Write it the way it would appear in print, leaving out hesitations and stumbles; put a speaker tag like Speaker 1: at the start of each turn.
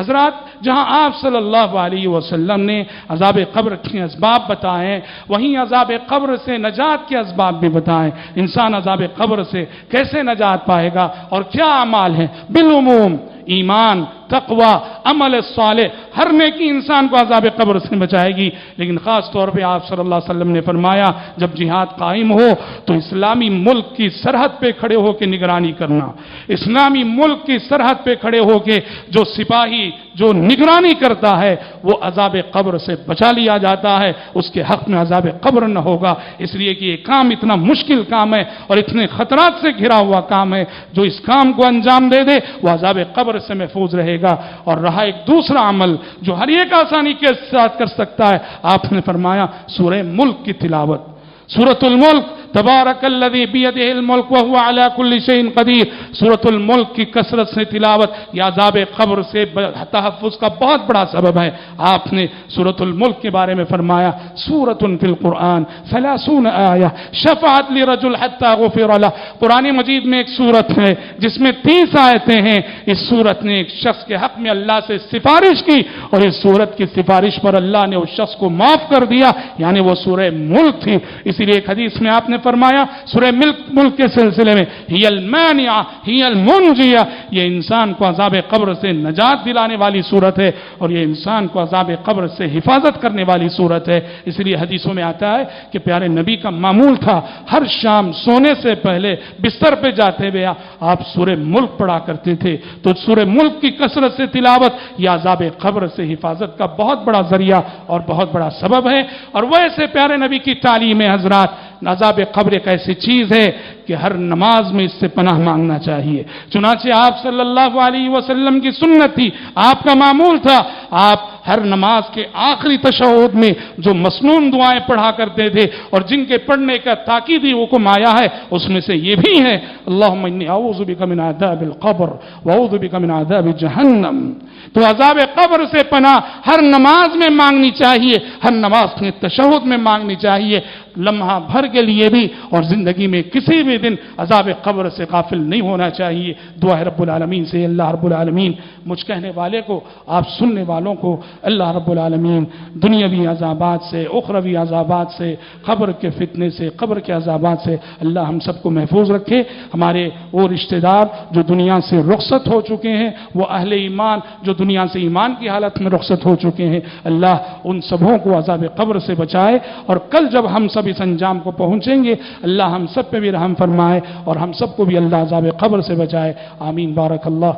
Speaker 1: حضرات جہاں آپ صلی اللہ علیہ وسلم نے عذاب قبر کے اسباب بتائے وہیں عذاب قبر سے نجات کے اسباب بھی بتائیں. انسان عذاب قبر سے کیسے نجات پائے گا اور کیا اعمال ہیں؟ بالعموم ایمان، تقوی، عمل صالح، ہر نیکی انسان کو عذاب قبر سے بچائے گی. لیکن خاص طور پہ آپ صلی اللہ علیہ وسلم نے فرمایا جب جہاد قائم ہو تو اسلامی ملک کی سرحد پہ کھڑے ہو کے نگرانی کرنا. اسلامی ملک کی سرحد پہ کھڑے ہو کے جو سپاہی جو نگرانی کرتا ہے وہ عذاب قبر سے بچا لیا جاتا ہے، اس کے حق میں عذاب قبر نہ ہوگا. اس لیے کہ یہ کام اتنا مشکل کام ہے اور اتنے خطرات سے گھرا ہوا کام ہے، جو اس کام کو انجام دے دے وہ عذاب قبر سے محفوظ رہے گا. اور رہا ایک دوسرا عمل جو ہر ایک آسانی کے ساتھ کر سکتا ہے، آپ نے فرمایا سورہ ملک کی تلاوت. سورۃ الملک تبارک الذی بیدہ الملک وہو علی کل شیء قدیر. سورۃ الملک کی کثرت سے تلاوت یہ عذاب قبر سے تحفظ کا بہت بڑا سبب ہے. آپ نے سورۃ الملک کے بارے میں فرمایا سورۃ فی القرآن 30 آیہ شفاعت لرجل حتی غفر له. قرآن مجید میں ایک سورت ہے جس میں 30 آیتیں ہیں. اس سورت نے ایک شخص کے حق میں اللہ سے سفارش کی اور اس سورت کی سفارش پر اللہ نے اس شخص کو معاف کر دیا، یعنی وہ سورہ ملک تھی. اسی لیے ایک حدیث میں آپ نے فرمایا سورہ ملک کے سلسلے میں ہی المانعہ ہی المنجیہ، یہ انسان کو عذاب قبر سے نجات دلانے والی صورت ہے اور یہ انسان کو عذاب قبر سے حفاظت کرنے والی صورت ہے. اس لیے حدیثوں میں آتا ہے کہ پیارے نبی کا معمول تھا ہر شام سونے سے پہلے بستر پہ جاتے ہوئے آپ سورہ ملک پڑھا کرتے تھے. تو سورہ ملک کی کثرت سے تلاوت یہ عذاب قبر سے حفاظت کا بہت بڑا ذریعہ اور بہت بڑا سبب ہے. اور ویسے پیارے نبی کی تعلیم حضرات عذاب قبر ایک ایسی چیز ہے کہ ہر نماز میں اس سے پناہ مانگنا چاہیے. چنانچہ آپ صلی اللہ علیہ وسلم کی سنت تھی، آپ کا معمول تھا، آپ ہر نماز کے آخری تشہد میں جو مسنون دعائیں پڑھا کرتے تھے اور جن کے پڑھنے کا تاکیدی حکم آیا ہے اس میں سے یہ بھی ہے اللہم انی اعوذ بک من عذاب القبر واعوذ بک من عذاب جہنم. تو عذاب قبر سے پناہ ہر نماز میں مانگنی چاہیے، ہر نماز کے تشہد میں مانگنی چاہیے، لمحہ بھر کے لیے بھی اور زندگی میں کسی بھی دن عذاب قبر سے غافل نہیں ہونا چاہیے. دعا ہے رب العالمین سے اللہ رب العالمین مجھ کہنے والے کو، آپ سننے والوں کو اللہ رب العالمین دنیاوی عذابات سے، اخروی عذابات سے، قبر کے فتنے سے، قبر کے عذابات سے اللہ ہم سب کو محفوظ رکھے. ہمارے وہ رشتہ دار جو دنیا سے رخصت ہو چکے ہیں، وہ اہل ایمان جو دنیا سے ایمان کی حالت میں رخصت ہو چکے ہیں، اللہ ان سبوں کو عذاب قبر سے بچائے. اور کل جب ہم سب اس انجام کو پہنچیں گے اللہ ہم سب پہ بھی رحم فرمائے اور ہم سب کو بھی اللہ عذاب قبر سے بچائے. آمین. بارک اللہ